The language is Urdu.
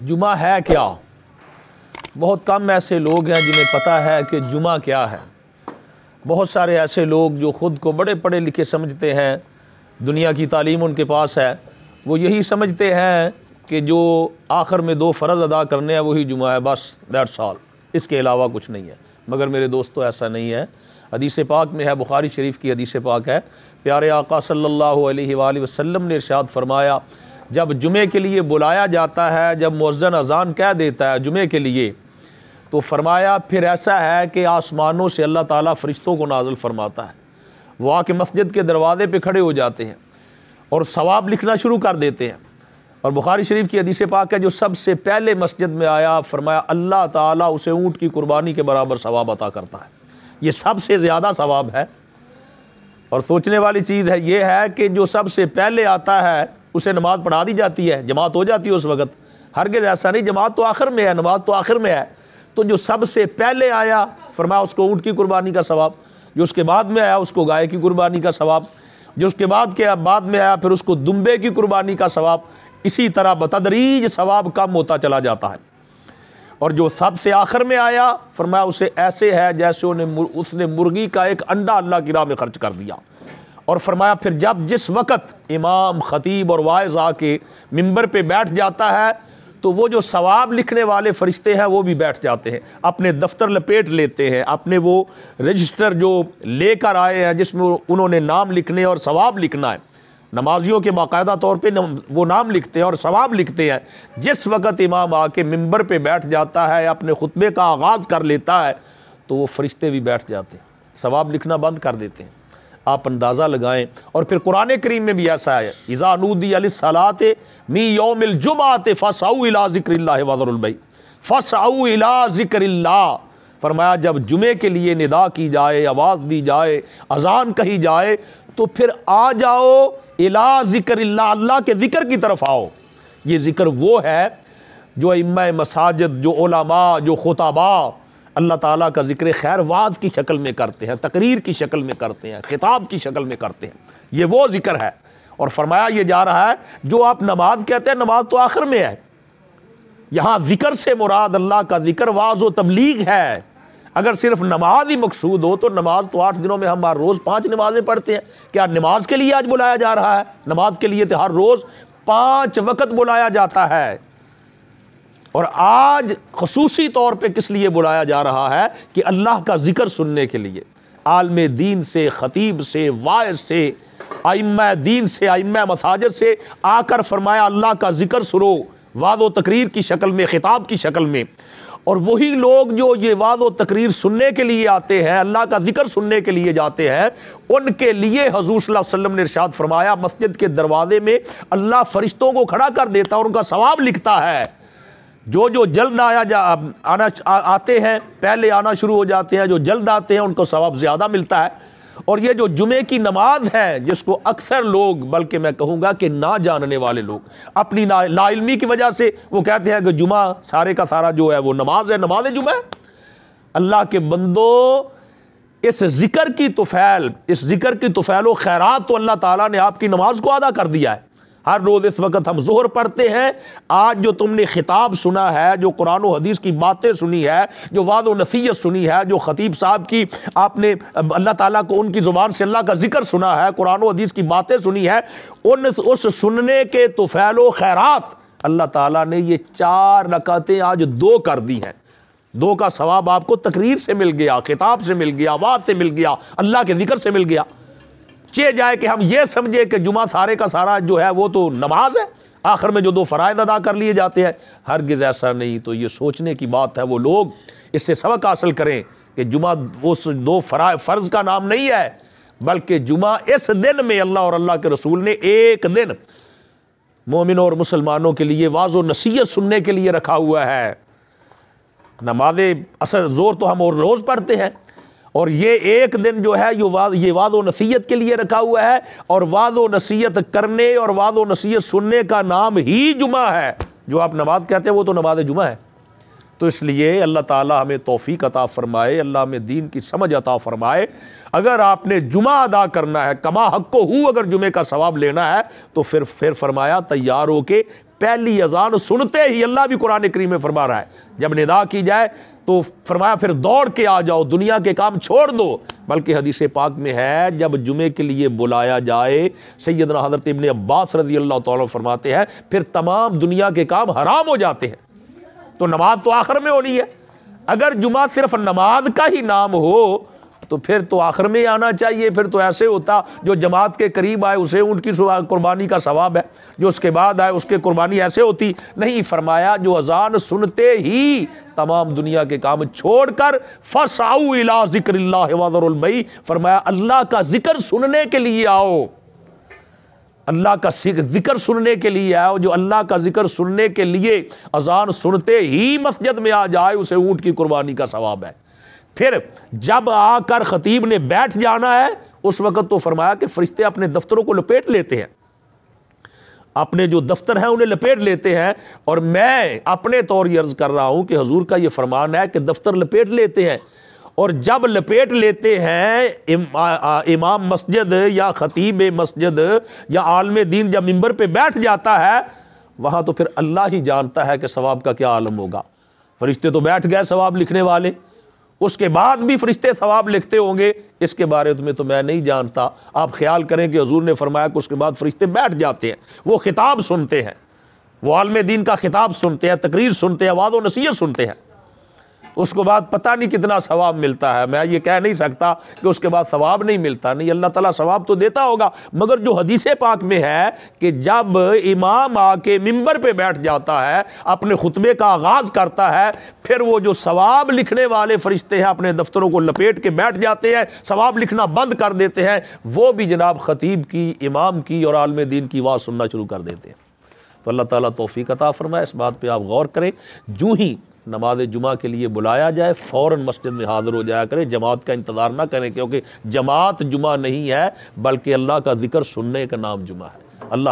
جمعہ ہے کیا؟ بہت کم ایسے لوگ ہیں جنہیں پتہ ہے کہ جمعہ کیا ہے۔ بہت سارے ایسے لوگ جو خود کو بڑے پڑھے لکھے سمجھتے ہیں، دنیا کی تعلیم ان کے پاس ہے، وہ یہی سمجھتے ہیں کہ جو آخر میں 2 فرض ادا کرنے ہیں وہی جمعہ ہے، بس دیٹس آل، اس کے علاوہ کچھ نہیں ہے۔ مگر میرے دوستو ایسا نہیں ہے۔ حدیث پاک میں ہے، بخاری شریف کی حدیث پاک ہے، پیارے آقا صلی اللہ علیہ وآلہ وسلم نے ارشاد فرمایا، جب جمعے کے لیے بلایا جاتا ہے، جب مؤذن اذان کہہ دیتا ہے جمعے کے لیے، تو فرمایا پھر ایسا ہے کہ آسمانوں سے اللہ تعالیٰ فرشتوں کو نازل فرماتا ہے، وہ آ کے مسجد کے دروازے پہ کھڑے ہو جاتے ہیں اور ثواب لکھنا شروع کر دیتے ہیں۔ اور بخاری شریف کی حدیث پاک ہے، جو سب سے پہلے مسجد میں آیا، فرمایا اللہ تعالیٰ اسے اونٹ کی قربانی کے برابر ثواب عطا کرتا ہے۔ یہ سب سے زیادہ ثواب ہے۔ اور سوچنے والی چیز ہے یہ ہے کہ جو سب سے پہلے آتا ہے اسے نماز پڑھا دی جاتی ہے، جماعت ہو جاتی ہے اس وقت۔ ہرگز ایسا نہیں، جماعت تو آخر میں ہے، نماز تو آخر میں ہے۔ تو جو سب سے پہلے آیا، فرمایا اس کو اونٹ کی قربانی کا ثواب، جو اس کے بعد میں آیا اس کو گائے کی قربانی کا ثواب، جو اس کے بعد میں آیا پھر اس کو دمبے کی قربانی کا ثواب۔ اسی طرح بتدریج ثواب کم ہوتا چلا جاتا ہے۔ اور جو سب سے آخر میں آیا، فرمایا اسے ایسے ہے جیسے اس نے مرغی کا ایک انڈا اللہ کی راہ میں خرچ کر دیا۔ اور فرمایا پھر جس وقت امام خطیب اور واعظ آ کے ممبر پہ بیٹھ جاتا ہے تو وہ جو ثواب لکھنے والے فرشتے ہیں وہ بھی بیٹھ جاتے ہیں، اپنے دفتر لپیٹ لیتے ہیں، اپنے وہ رجسٹر جو لے کر آئے ہیں جس میں انہوں نے نام لکھنے اور ثواب لکھنا ہے۔ نمازیوں کے باقاعدہ طور پہ وہ نام لکھتے ہیں اور ثواب لکھتے ہیں۔ جس وقت امام آ کے ممبر پہ بیٹھ جاتا ہے، اپنے خطبے کا آغاز کر لیتا ہے، تو وہ فرشتے بھی بیٹھ جاتے ہیں، ثواب لکھنا بند کر دیتے ہیں۔ آپ اندازہ لگائیں۔ اور پھر قرآن کریم میں بھی ایسا ہے، اذا نودی للصلاۃ من یوم الجمعۃ فاسعوا الی ذکر اللہ وذروا البیع، فاسعوا الی ذکر اللہ۔ فرمایا جب جمعے کے لیے ندا کی جائے، آواز دی جائے، اذان کہی جائے، تو پھر آ جاؤ الی ذکر اللہ، اللہ کے ذکر کی طرف آؤ۔ یہ ذکر وہ ہے جو ائمہ مساجد، جو علماء، جو خطباء اللہ تعالیٰ کا ذکر خیر وعظ کی شکل میں کرتے ہیں، تقریر کی شکل میں کرتے ہیں، خطاب کی شکل میں کرتے ہیں۔ یہ وہ ذکر ہے۔ اور فرمایا یہ جا رہا ہے جو آپ نماز کہتے ہیں، نماز تو آخر میں ہے۔ یہاں ذکر سے مراد اللہ کا ذکر، وعظ و تبلیغ ہے۔ اگر صرف نماز ہی مقصود ہو تو نماز تو 8 دنوں میں ہم ہر روز 5 نمازیں پڑھتے ہیں۔ کیا نماز کے لیے آج بلایا جا رہا ہے؟ نماز کے لیے تو ہر روز 5 وقت بلایا جاتا ہے۔ اور آج خصوصی طور پہ کس لیے بلایا جا رہا ہے؟ کہ اللہ کا ذکر سننے کے لیے، عالم دین سے، خطیب سے، واعظ سے، ائمہ دین سے، ائمہ مساجد سے آ کر فرمایا اللہ کا ذکر سنو، وعظ و تقریر کی شکل میں، خطاب کی شکل میں۔ اور وہی لوگ جو یہ وعظ و تقریر سننے کے لیے آتے ہیں، اللہ کا ذکر سننے کے لیے جاتے ہیں، ان کے لیے حضور صلی اللہ علیہ وسلم نے ارشاد فرمایا مسجد کے دروازے میں اللہ فرشتوں کو کھڑا کر دیتا ہے اور ان کا ثواب لکھتا ہے۔ جو جلد آتے ہیں، پہلے آنا شروع ہو جاتے ہیں، جو جلد آتے ہیں ان کو ثواب زیادہ ملتا ہے۔ اور یہ جو جمعے کی نماز ہے، جس کو اکثر لوگ، بلکہ میں کہوں گا کہ نہ جاننے والے لوگ اپنی لا علمی کی وجہ سے وہ کہتے ہیں کہ جمعہ سارے کا سارا جو ہے وہ نماز ہے، نماز جمعہ ہے۔ اللہ کے بندو، اس ذکر کی طفیل و خیرات تو اللہ تعالیٰ نے آپ کی نماز کو ادا کر دیا ہے۔ ہر روز اس وقت ہم ظہر پڑھتے ہیں، آج جو تم نے خطاب سنا ہے، جو قرآن و حدیث کی باتیں سنی ہے، جو وعظ و نصیحت سنی ہے، جو خطیب صاحب کی آپ نے اللہ تعالیٰ کو ان کی زبان سے اللہ کا ذکر سنا ہے، قرآن و حدیث کی باتیں سنی ہے، اس سننے کے طفیل و خیرات اللہ تعالیٰ نے یہ 4 رکعتیں آج 2 کر دی ہیں۔ 2 کا ثواب آپ کو تقریر سے مل گیا، خطاب سے مل گیا، واعظ سے مل گیا، اللہ کے ذکر سے مل گیا۔ چے جائے کہ ہم یہ سمجھے کہ جمعہ سارے کا سارا جو ہے وہ تو نماز ہے، آخر میں جو 2 فرائض ادا کر لیے جاتے ہیں، ہرگز ایسا نہیں۔ تو یہ سوچنے کی بات ہے، وہ لوگ اس سے سبق حاصل کریں کہ جمعہ اس 2 فرض کا نام نہیں ہے، بلکہ جمعہ اس دن میں اللہ اور اللہ کے رسول نے ایک دن مومنوں اور مسلمانوں کے لیے وعظ و نصیحت سننے کے لیے رکھا ہوا ہے۔ نماز اثر زور تو ہم اور روز پڑھتے ہیں، اور یہ ایک دن جو ہے یہ وعظ و نصیحت کے لیے رکھا ہوا ہے۔ اور وعظ و نصیحت کرنے اور وعظ و نصیحت سننے کا نام ہی جمعہ ہے۔ جو آپ نماز کہتے ہیں وہ تو نماز جمعہ ہے۔ تو اس لیے اللہ تعالیٰ ہمیں توفیق عطا فرمائے، اللہ ہمیں دین کی سمجھ عطا فرمائے۔ اگر آپ نے جمعہ ادا کرنا ہے کما حق کو ہو، اگر جمعے کا ثواب لینا ہے تو پھر فرمایا تیار ہو کے پہلی اذان سنتے ہی، اللہ بھی قرآن کریم میں فرما رہا ہے جب ندا کی جائے تو فرمایا پھر دوڑ کے آ جاؤ، دنیا کے کام چھوڑ دو۔ بلکہ حدیث پاک میں ہے جب جمعے کے لیے بلایا جائے، سیدنا حضرت ابن عباس رضی اللہ تعالیٰ فرماتے ہیں پھر تمام دنیا کے کام حرام ہو جاتے ہیں۔ تو نماز تو آخر میں ہونی ہے، اگر جمعہ صرف نماز کا ہی نام ہو تو پھر تو آخر میں آنا چاہیے، پھر تو ایسے ہوتا جو جماعت کے قریب آئے اسے اونٹ کی قربانی کا ثواب ہے، جو اس کے بعد آئے اس کے قربانی ایسے ہوتی نہیں۔ فرمایا جو اذان سنتے ہی تمام دنیا کے کام چھوڑ کر فَاسْعَوْا إِلَىٰ ذِكْرِ اللَّهِ وَذَرُوا الْبَيْعَ، فرمایا اللہ کا ذکر سننے کے لیے آؤ، اللہ کا ذکر سننے کے لیے آؤ۔ جو اللہ کا ذکر سننے کے لیے اذان سنتے ہی مسجد میں آ جائے اسے اونٹ کی قربانی کا ثواب ہے۔ پھر جب آ کر خطیب نے بیٹھ جانا ہے اس وقت تو فرمایا کہ فرشتے اپنے دفتروں کو لپیٹ لیتے ہیں، اپنے جو دفتر ہیں انہیں لپیٹ لیتے ہیں۔ اور میں اپنے طور یہ عرض کر رہا ہوں کہ حضور کا یہ فرمان ہے کہ دفتر لپیٹ لیتے ہیں، اور جب لپیٹ لیتے ہیں امام مسجد یا خطیب مسجد یا عالم دین جب منبر پہ بیٹھ جاتا ہے وہاں تو پھر اللہ ہی جانتا ہے کہ ثواب کا کیا عالم ہوگا۔ فرشتے تو بیٹھ گئے ثواب لکھنے والے، اس کے بعد بھی فرشتے ثواب لکھتے ہوں گے، اس کے بارے میں تو میں نہیں جانتا۔ آپ خیال کریں کہ حضور نے فرمایا کہ اس کے بعد فرشتے بیٹھ جاتے ہیں، وہ خطاب سنتے ہیں، وہ عالم دین کا خطاب سنتے ہیں، تقریر سنتے ہیں، وعظ و نصیحت سنتے ہیں۔ اس کو بعد پتہ نہیں کتنا ثواب ملتا ہے، میں یہ کہہ نہیں سکتا کہ اس کے بعد ثواب نہیں ملتا، نہیں، اللہ تعالیٰ ثواب تو دیتا ہوگا، مگر جو حدیث پاک میں ہے کہ جب امام آ کے منبر پہ بیٹھ جاتا ہے، اپنے خطبے کا آغاز کرتا ہے، پھر وہ جو ثواب لکھنے والے فرشتے ہیں اپنے دفتروں کو لپیٹ کے بیٹھ جاتے ہیں، ثواب لکھنا بند کر دیتے ہیں، وہ بھی جناب خطیب کی، امام کی اور عالم دین کی آواز سننا شروع کر دیتے ہیں۔ تو اللہ تعالیٰ توفیق عطا فرمائے، اس بات پہ آپ غور کریں، جو ہی نماز جمعہ کے لیے بلایا جائے فوراً مسجد میں حاضر ہو جایا کرے، جماعت کا انتظار نہ کریں، کیونکہ جماعت جمعہ نہیں ہے بلکہ اللہ کا ذکر سننے کا نام جمعہ ہے۔ اللہ